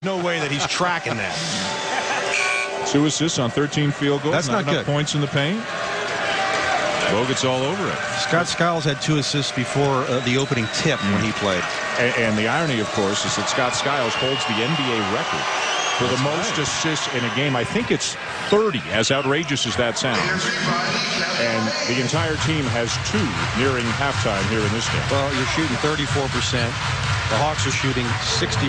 No way that he's tracking that. 2 assists on 13 field goals. That's not enough good. Points in the paint. Bogut's all over it. Scott Skiles had 2 assists before the opening tip when he played. And the irony, of course, is that Scott Skiles holds the NBA record for the most assists in a game. I think it's 30, as outrageous as that sounds. And the entire team has 2 nearing halftime here in this game. Well, you're shooting 34%. The Hawks are shooting 60%.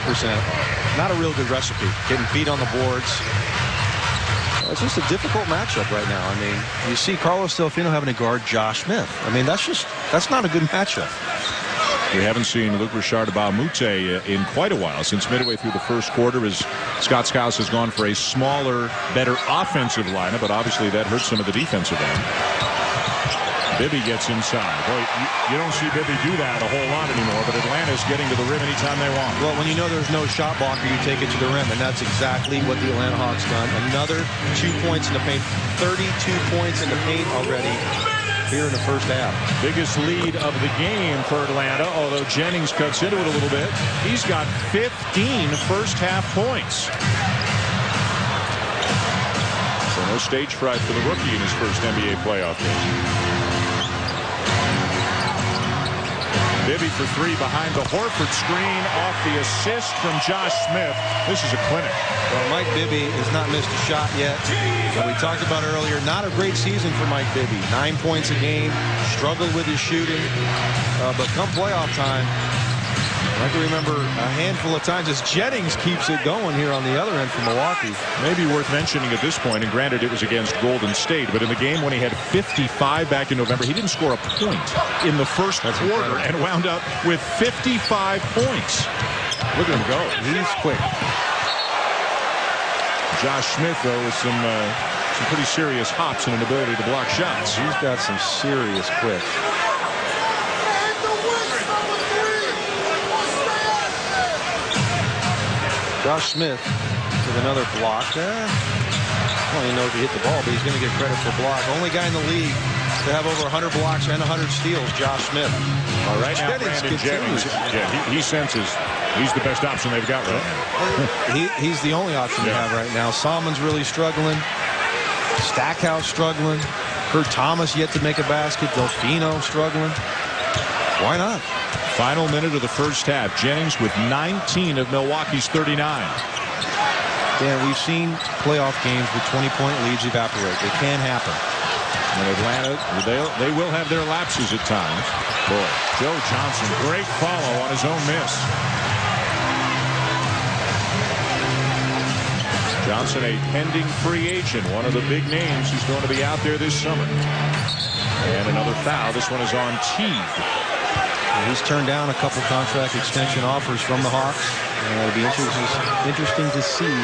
Not a real good recipe. Getting beat on the boards. It's just a difficult matchup right now. I mean, you see Carlos Delfino having to guard Josh Smith. I mean, that's not a good matchup. We haven't seen Luc Richard Mbah-a-Moute in quite a while, since midway through the first quarter, as Scott Skiles has gone for a smaller, better offensive lineup, but obviously that hurts some of the defensive end. Bibby gets inside. Boy, you don't see Bibby do that a whole lot anymore, but Atlanta's getting to the rim anytime they want. Well, when you know there's no shot blocker, you take it to the rim, and that's exactly what the Atlanta Hawks done. Another 2 points in the paint. 32 points in the paint already here in the first half. Biggest lead of the game for Atlanta, although Jennings cuts into it a little bit. He's got 15 first half points. So no stage fright for the rookie in his first NBA playoff game. Bibby for 3 behind the Horford screen, off the assist from Josh Smith. This is a clinic. Well, Mike Bibby has not missed a shot yet. And we talked about earlier, not a great season for Mike Bibby. 9 points a game, struggled with his shooting. But come playoff time, I can remember a handful of times as Jennings keeps it going here on the other end for Milwaukee. Maybe worth mentioning at this point, and granted it was against Golden State, but in the game when he had 55 back in November, he didn't score a point in the first quarter and wound up with 55 points. Look at him go. He's quick. Josh Smith, though, with some pretty serious hops and an ability to block shots. He's got some serious quick. Josh Smith with another block. I don't even know if he hit the ball, but he's going to get credit for block. Only guy in the league to have over 100 blocks and 100 steals, Josh Smith. Right now, Brandon Jennings, he senses he's the best option they've got right now. He's the only option they have right now. Salmon's really struggling. Stackhouse struggling. Kurt Thomas yet to make a basket. Delfino struggling. Why not? Final minute of the first half. Jennings with 19 of Milwaukee's 39. Dan, we've seen playoff games with 20-point leads evaporate. It can happen. And Atlanta, they will have their lapses at times. Boy, Joe Johnson, great follow on his own miss. Johnson, a pending free agent, one of the big names who's going to be out there this summer. And another foul. This one is on Teague. He's turned down a couple contract extension offers from the Hawks. It'll be interesting to see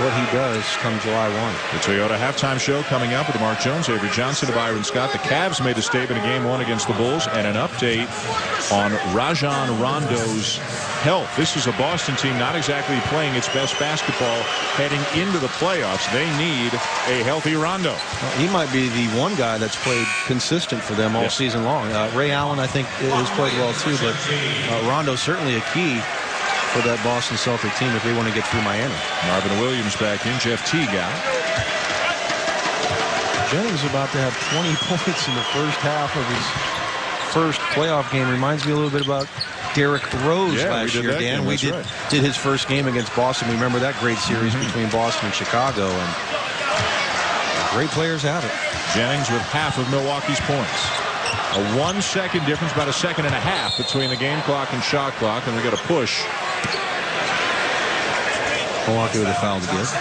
what he does come July 1. The Toyota halftime show coming up with Mark Jones, Avery Johnson, and Byron Scott. The Cavs made a statement in Game 1 against the Bulls, and an update on Rajon Rondo's health. This is a Boston team not exactly playing its best basketball heading into the playoffs. They need a healthy Rondo. Well, he might be the one guy that's played consistent for them all season long. Ray Allen, I think, has played well too, but Rondo's certainly a key for that Boston Celtic team if they want to get through Miami. Marvin Williams back in. Jeff Teague out. Jennings about to have 20 points in the first half of his first playoff game. Reminds me a little bit about Derrick Rose last year, Dan. We did his first game against Boston. We remember that great series between Boston and Chicago, and great players have it. Jennings with half of Milwaukee's points. A 1-second difference, about a second and a half between the game clock and shot clock, and we got a push. Milwaukee with a foul to give.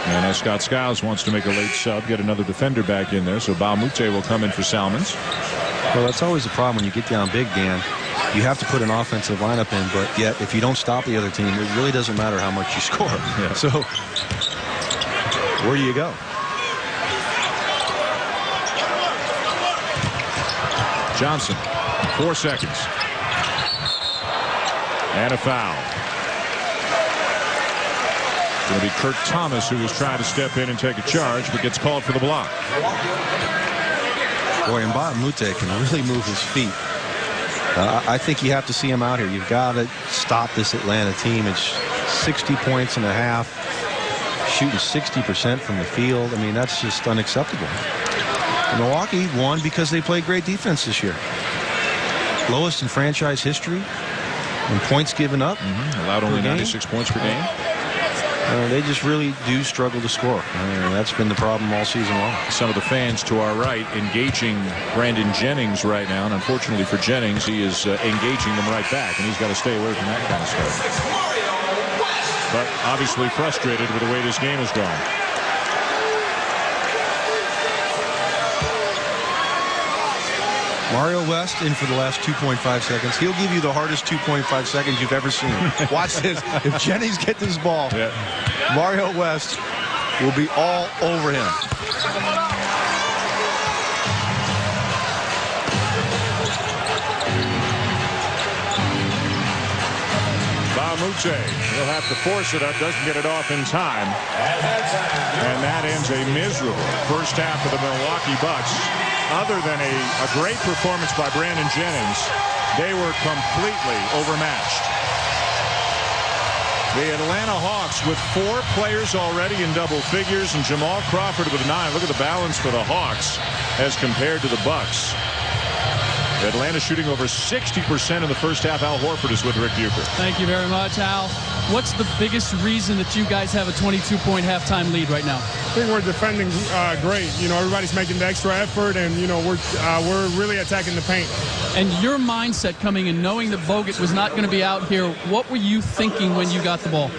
And as Scott Skiles wants to make a late sub, get another defender back in there, so Mbah-a-Moute will come in for Salmons. Well, that's always the problem when you get down big, Dan. You have to put an offensive lineup in, but yet if you don't stop the other team, it really doesn't matter how much you score. Yeah. So where do you go? Johnson, 4 seconds. And a foul. It's going to be Kurt Thomas, who was trying to step in and take a charge, but gets called for the block. Boy, and Mbah a Moute can really move his feet. I think you have to see him out here. You've got to stop this Atlanta team. It's 60 points and a half, shooting 60% from the field. I mean, that's just unacceptable. And Milwaukee won because they played great defense this year. Lowest in franchise history in points given up. Allowed only 96 points per game. They just really do struggle to score. That's been the problem all season long. Some of the fans to our right engaging Brandon Jennings right now, and unfortunately for Jennings, he is engaging them right back, and he's got to stay away from that kind of stuff. But obviously frustrated with the way this game has gone. Mario West in for the last 2.5 seconds. He'll give you the hardest 2.5 seconds you've ever seen. Watch this. If Jennings gets this ball, Mario West will be all over him. Mbah a Moute, he'll have to force it up, doesn't get it off in time. And that ends a miserable first half of the Milwaukee Bucks. Other than a great performance by Brandon Jennings, they were completely overmatched. The Atlanta Hawks with 4 players already in double figures, and Jamal Crawford with 9. Look at the balance for the Hawks as compared to the Bucks. Atlanta shooting over 60% in the first half. Al Horford is with Rick Bucher. Thank you very much, Al. What's the biggest reason that you guys have a 22-point halftime lead right now? I think we're defending great. You know, everybody's making the extra effort, and you know we're really attacking the paint. And your mindset coming in, knowing that Bogut was not going to be out here, what were you thinking when you got the ball?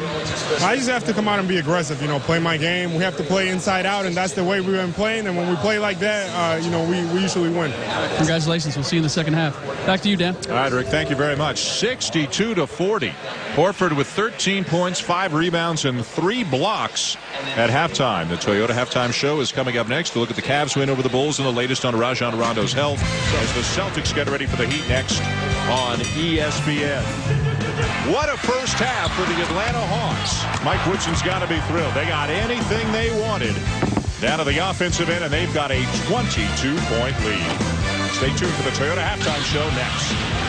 I just have to come out and be aggressive. You know, play my game. We have to play inside out, and that's the way we've been playing. And when we play like that, you know, we usually win. Congratulations. We'll see you in the second half. Back to you, Dan. All right, Rick, thank you very much. 62-40. Horford with 13 points, 5 rebounds, and 3 blocks at halftime. The Toyota Halftime Show is coming up next to look at the Cavs win over the Bulls and the latest on Rajon Rondo's health as the Celtics get ready for the Heat next on ESPN. What a first half for the Atlanta Hawks. Mike Woodson's got to be thrilled. They got anything they wanted down to the offensive end, and they've got a 22-point lead. Stay tuned for the Toyota Halftime Show next.